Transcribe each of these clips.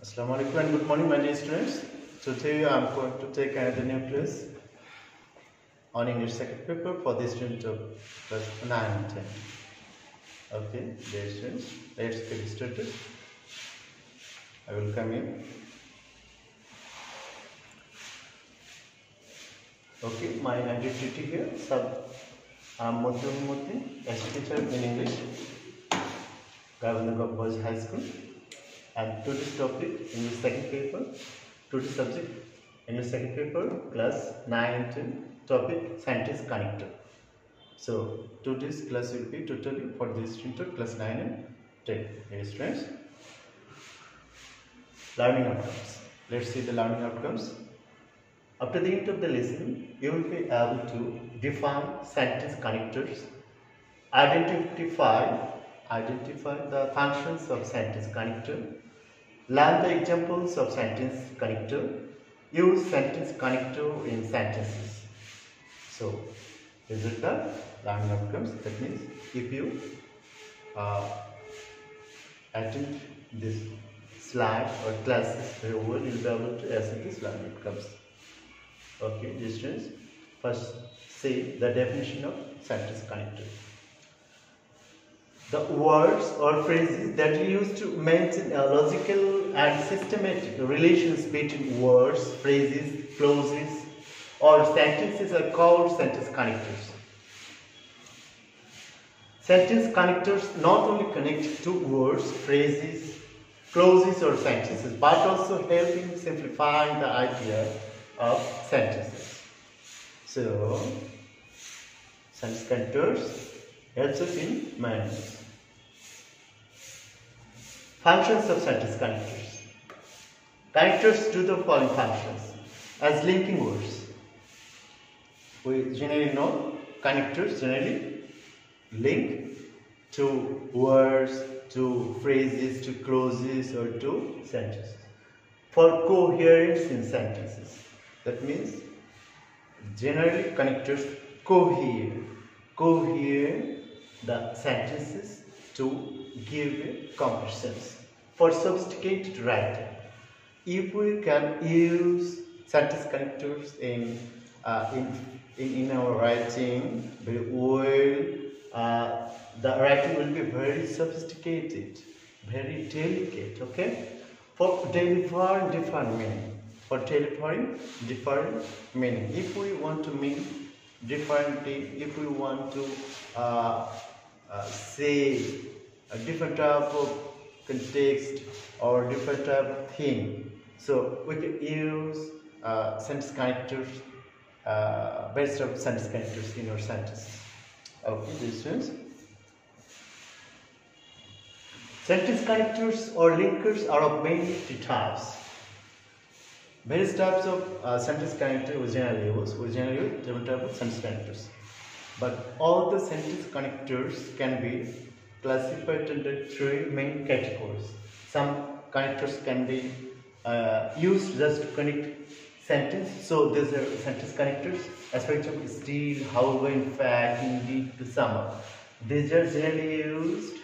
Assalamu alaikum and good morning, my dear students. Today I am going to take another new class on English second paper for the student of class 9 and 10. Okay, dear students, let's get started. I will come in. Okay, my identity here. I am Matin, Asst teacher in English, Gaibandha Boys High School. And today's topic, English second paper, today's subject, English second paper, class 9 and 10, topic, sentence connector. So, today's class will be totally for this student of class 9 and 10. Dear students, learning outcomes. Let's see the learning outcomes. After the end of the lesson, you will be able to define sentence connectors, identify the functions of sentence connector, learn the examples of sentence connector, use sentence connector in sentences. So, these are the learning outcomes. That means, if you attend this slide or classes very well, you will be able to assess these learning outcomes. Okay, dear students, first say the definition of sentence connector. The words or phrases that are used to maintain a logical and systematic relations between words, phrases, clauses, or sentences are called sentence connectors. Sentence connectors not only connect two words, phrases, clauses, or sentences, but also help in simplifying the idea of sentences. So, sentence connectors helps us in many ways. Functions of sentence connectors. Connectors do the following functions as linking words. We generally know connectors generally link to words, to phrases, to clauses, or to sentences. For coherence in sentences. That means generally connectors cohere the sentences to give a complete sense. For sophisticated writing, if we can use sentence connectors in our writing very well, the writing will be very sophisticated, very delicate. Okay, for delivering different meaning. If we want to mean differently, if we want to say a different type of context or different type of thing, so we can use sentence connectors, best of sentence connectors in our sentences. Okay, this means sentence connectors or linkers are of many types. Various types of sentence connector we generally use different types of sentence connectors. But all the sentence connectors can be classified under three main categories. Some connectors can be used just to connect sentence. So these are sentence connectors. As for example, still, however, in fact, indeed, to sum up. These are generally used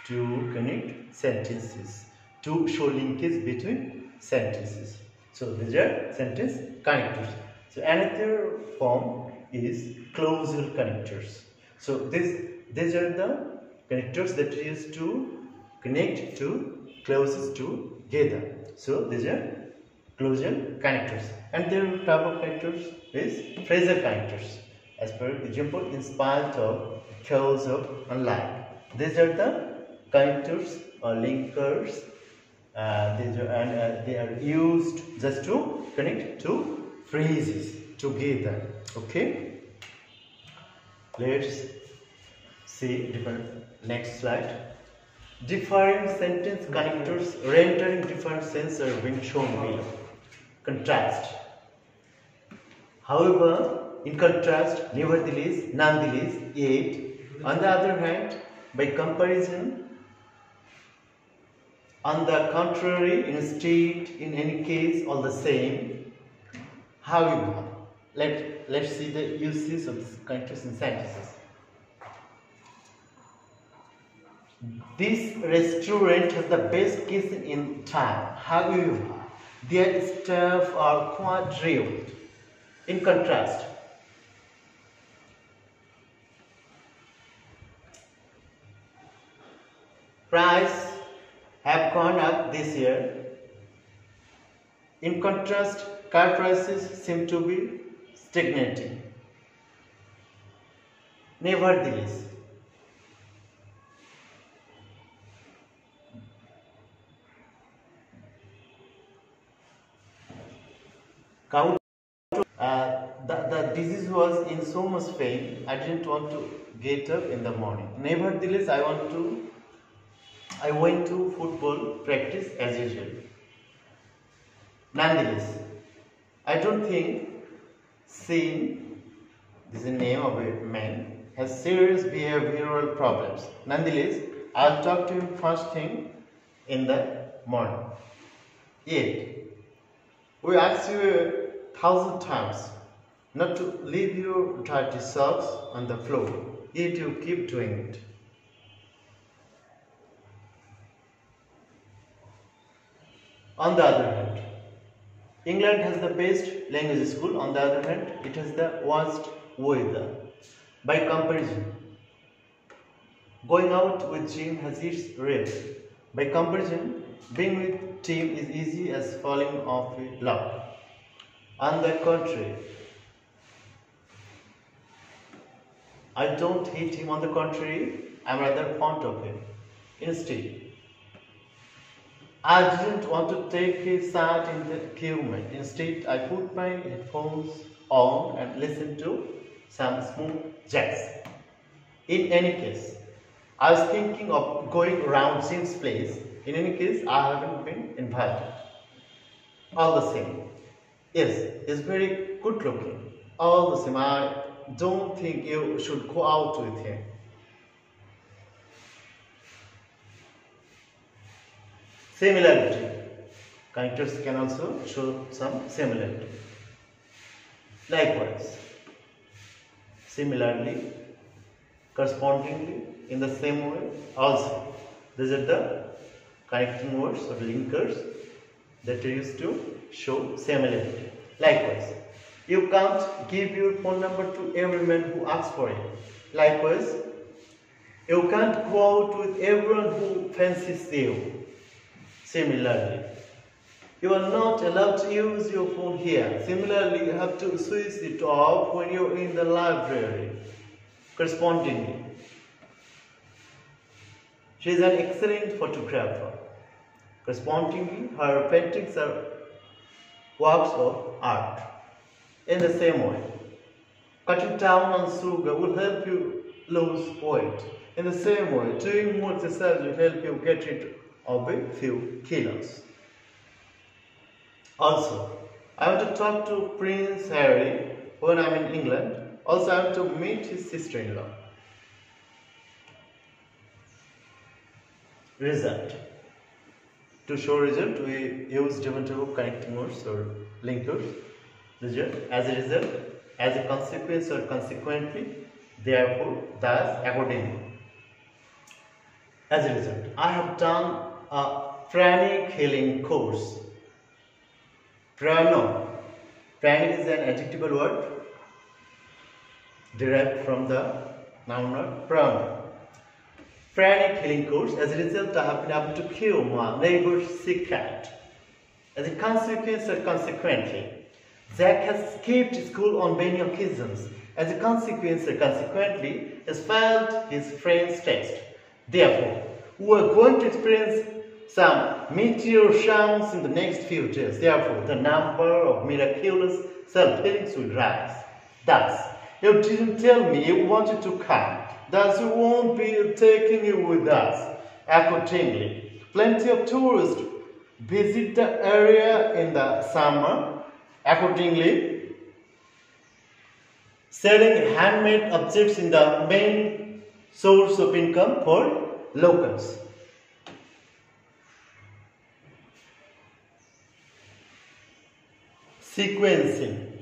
to connect sentences, to show linkage between sentences. So these are sentence connectors. So another form is clausal connectors. So these are the connectors that are used to connect two clauses together. So these are clausal connectors. And their type of connectors is phrasal connectors. As per example, in spite of, because of, unlike. These are the connectors or linkers. They are used just to connect two phrases together. Okay, let's see next slide. Different sentence connectors rendering different sense are being shown below. Contrast. However, in contrast, nevertheless, nonetheless, yet, on the other hand, by comparison, on the contrary, instead, in any case, all the same. However, let's see the uses of these connectors in sentences. This restaurant has the best kitchen in town. However, their staff are quite rude. In contrast, prices have gone up this year. In contrast, car prices seem to be stagnating. Nevertheless, the disease was in so much pain, I didn't want to get up in the morning. Nevertheless, I went to football practice as usual. Nonetheless, I don't think Sin, this is the name of a man, has serious behavioral problems. Nonetheless, I'll talk to him first thing in the morning. Yet, we ask you 1,000 times not to leave your dirty socks on the floor, yet you keep doing it. On the other hand, England has the best language school. On the other hand, it has the worst weather. By comparison, going out with Jim has its risks. By comparison, being with Tim is easy as falling off a log. On the contrary, I don't hate him. On the contrary, I'm rather fond of him. Instead, I didn't want to take a side in the argument. Instead, I put my headphones on and listened to some smooth jazz. In any case, I was thinking of going around Jim's place. In any case, I haven't been invited. All the same, yes, he's very good looking. All the same, I don't think you should go out with him. Similarity. Characters can also show some similarity. Likewise, similarly, correspondingly, in the same way, also, these are the connecting words or linkers that are used to show similarity. Likewise, you can't give your phone number to every man who asks for it. Likewise, you can't go out with everyone who fancies you. Similarly, you are not allowed to use your phone here. Similarly, you have to switch it off when you're in the library. Correspondingly, she is an excellent photographer. Correspondingly, her paintings are works of art. In the same way, cutting down on sugar will help you lose weight. In the same way, doing more exercise will help you get rid of a few kilos. Also, I want to talk to Prince Harry when I'm in England. Also, I want to meet his sister-in-law. Result. To show result, we use different type of connecting words or linkers. Result. As a result, as a consequence or consequently, therefore, thus, accordingly. As a result, I have done a pranic healing course. Pranic is an adjectival word derived from the noun word prana. Pranic healing course. As a result, I have been able to cure my neighbor's sick cat. As a consequence or consequently, Jack has skipped school on many occasions. As a consequence or consequently, has failed his friend's test. Therefore, we are going to experience some meteor showers in the next few days. Therefore, the number of miraculous self-healings will rise. Thus, you didn't tell me you wanted to come. Thus, we won't be taking you with us. Accordingly, plenty of tourists visit the area in the summer. Accordingly, selling handmade objects in the main source of income for locals. Sequencing.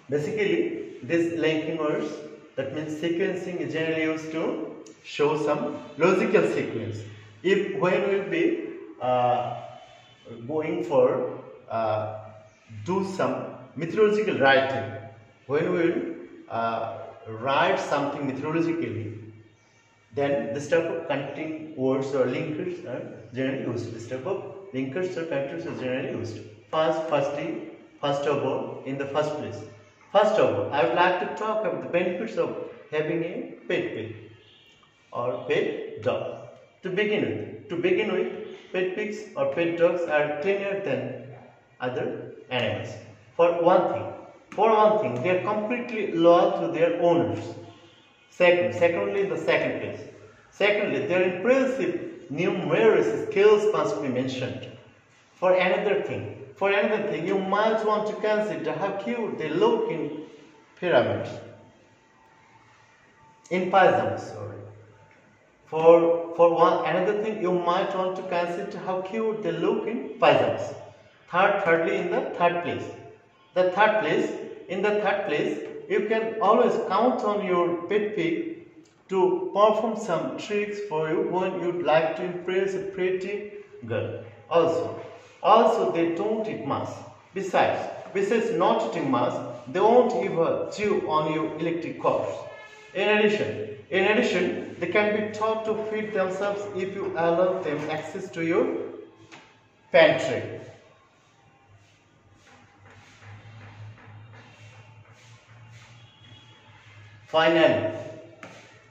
Basically, these linking words, that means sequencing is generally used to show some logical sequence. If when we will be going for do some mythological writing, when we will write something mythologically, then this type of connecting words or linkers are generally used. This type of linkers or connectors are generally used. First of all, in the first place, first of all, I would like to talk about the benefits of having a pet pig or pet dog. To begin with, pet pigs or pet dogs are cleaner than other animals. For one thing, they are completely loyal to their owners. Secondly, their impressive numerous skills must be mentioned. For another thing, you might want to consider how cute they look in pyramids. In pyjamas, another thing, you might want to consider how cute they look in pyjamas. Thirdly, in the third place, you can always count on your pet pig to perform some tricks for you when you'd like to impress a pretty girl. Also, they don't eat much. Besides not eating much, they won't even chew on your electric cords. In addition, they can be taught to feed themselves if you allow them access to your pantry. Finally,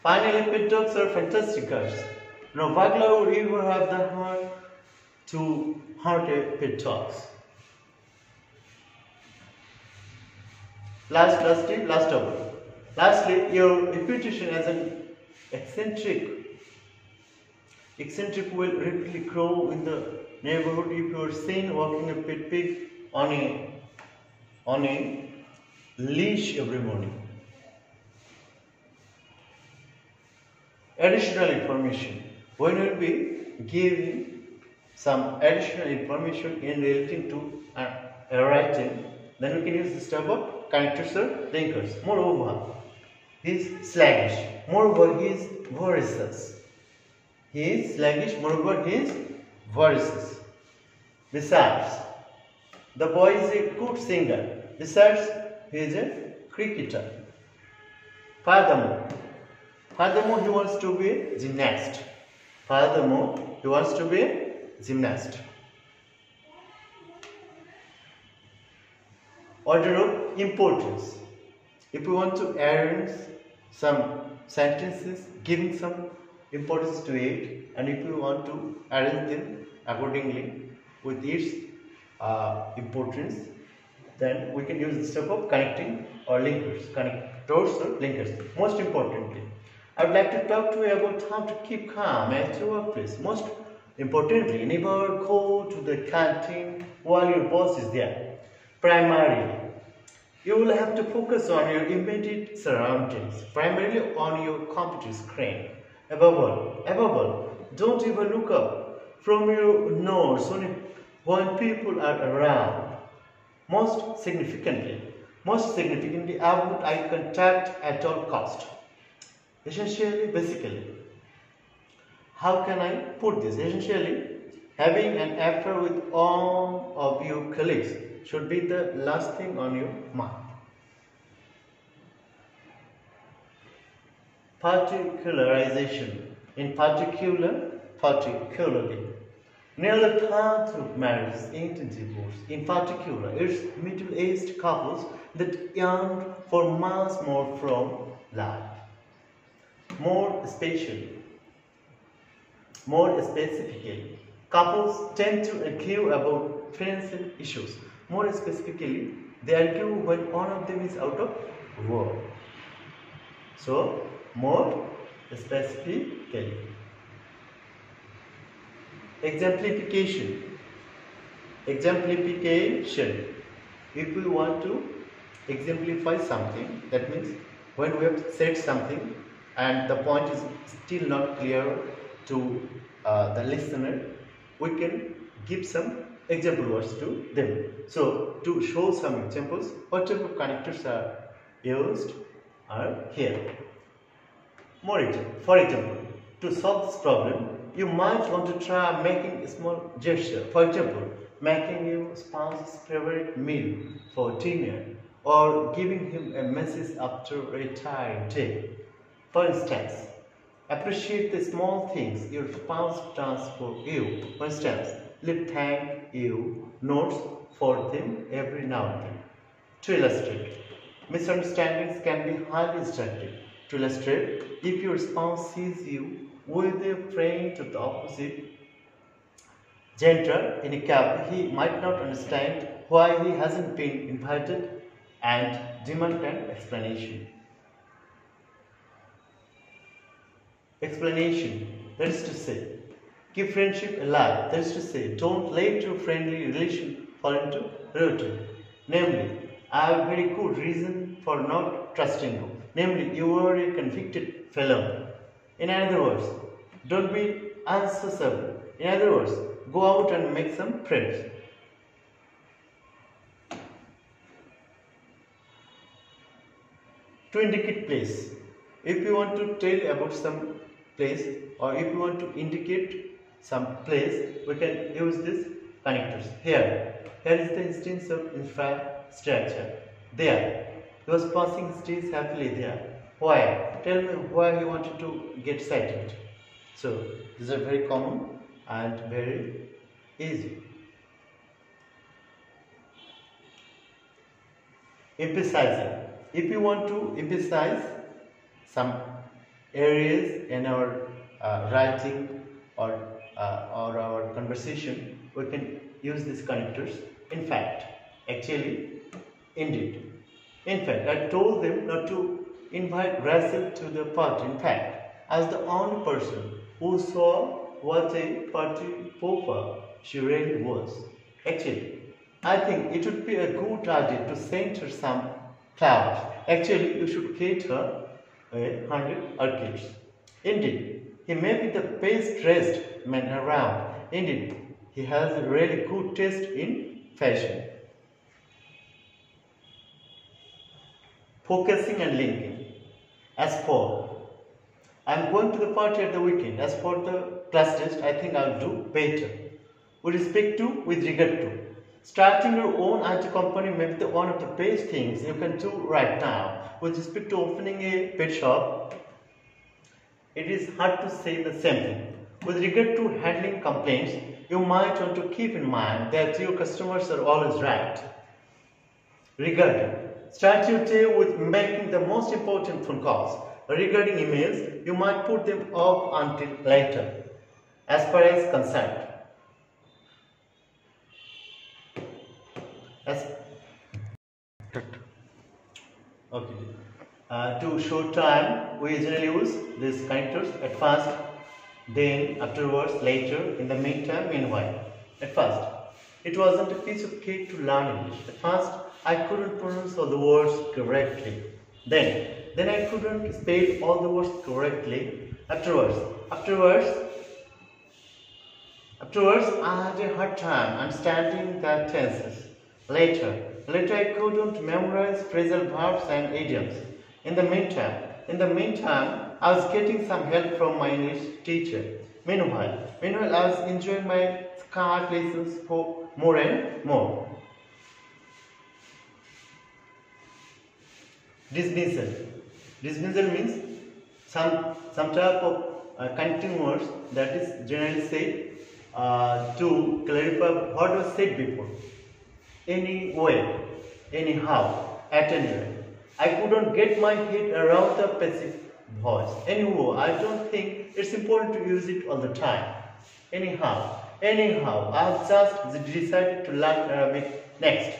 pet dogs are fantastic cats. No burglar would ever have the heart to hurt a pet dog. Lastly, your reputation as an eccentric will rapidly grow in the neighborhood if you are seen walking a pet pig on a leash every morning. Additional information. When we will be giving some additional information in relating to a writing, then we can use this type of connectors or linkers. Moreover, he is sluggish. Moreover, he is voracious. Besides, the boy is a good singer. Besides, he is a cricketer. Furthermore, he wants to be a gymnast. Order of importance. If we want to arrange some sentences giving some importance to it, and if we want to arrange them accordingly with its importance, then we can use this type of connectors or linkers. Most importantly, I would like to talk to you about how to keep calm at your workplace. Most importantly, never go to the canteen while your boss is there. Primarily, you will have to focus on your immediate surroundings, primarily on your computer screen. Above all, don't even look up from your nose when people are around. Most significantly, avoid eye contact at all cost. Basically, how can I put this? Essentially, having an affair with all of your colleagues should be the last thing on your mind. Particularization. Particularly, nearly a third of marriages end in divorce. In particular, it's middle-aged couples that yearn for much more from life. More specifically, couples tend to argue about financial issues. More specifically, they argue when one of them is out of work. So, more specifically. Exemplification. If we want to exemplify something, that means when we have said something and the point is still not clear to the listener, we can give some example words to them. So, to show some examples, what type of connectors are used are here. For example, to solve this problem, you might want to try making a small gesture. For example, making your spouse's favorite meal for dinner or giving him a message after a tiring day. For instance, appreciate the small things your spouse does for you. For instance, leave thank you notes for them every now and then. To illustrate, misunderstandings can be highly instructive. To illustrate, if your spouse sees you with a friend of the opposite gender in a cafe, he might not understand why he hasn't been invited and demand an explanation. That is to say, keep friendship alive. That is to say, don't let your friendly relation fall into routine. Namely, I have a very good reason for not trusting you. Namely, you are a convicted felon. In other words, don't be unsociable. In other words, go out and make some friends. To indicate place. If you want to tell about some place or if you want to indicate some place, we can use these connectors. Here is the instance of infrastructure. There. He was passing his days happily there. Why? Tell me why he wanted to get sighted. So, these are very common and very easy. Emphasizing. If you want to emphasize some areas in our writing or our conversation, we can use these connectors. In fact, actually, indeed. In fact, I told them not to invite Russell to the party. In fact, as the only person who saw what a party pooper she really was. Actually, I think it would be a good idea to send her some flowers. Actually, you should get her 100 orchids. Indeed, he may be the best dressed man around. Indeed, he has a really good taste in fashion. Focusing and linking. As for, I am going to the party at the weekend. As for the class test, I think I will do better. With regard to. Starting your own IT company may be one of the best things you can do right now. With respect to opening a pet shop, it is hard to say the same thing. With regard to handling complaints, you might want to keep in mind that your customers are always right. Regarding, start your day with making the most important phone calls. Regarding emails, you might put them off until later. As far as concerned, to show time, we usually use these connectors at first, then afterwards, later, in the meantime, meanwhile. At first, it wasn't a piece of cake to learn English. At first, I couldn't pronounce all the words correctly. Then I couldn't spell all the words correctly. Afterwards, I had a hard time understanding the tenses. Later I couldn't memorize phrasal verbs and idioms. In the meantime, I was getting some help from my English teacher. Meanwhile, I was enjoying my Skype lessons for more and more. Dismissal means some type of connecting words that is generally said to clarify what was said before. Anyway, anyhow, at any rate. I couldn't get my head around the passive voice. Anyway, I don't think it's important to use it all the time. Anyhow, I've just decided to learn Arabic next.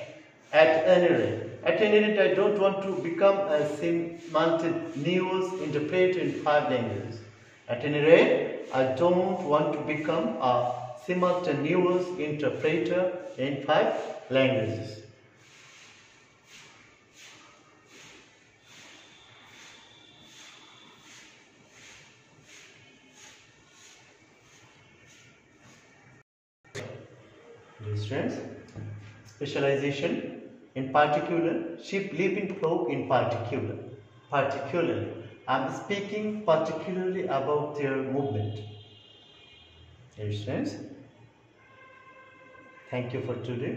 At any rate, I don't want to become a simultaneous interpreter in 5 languages. At any rate, I don't want to become a simultaneous interpreter in 5 languages. Students, specialization in particular, sheep live in flock in particular. Particularly, I'm speaking particularly about their movement. Dear students, thank you for today.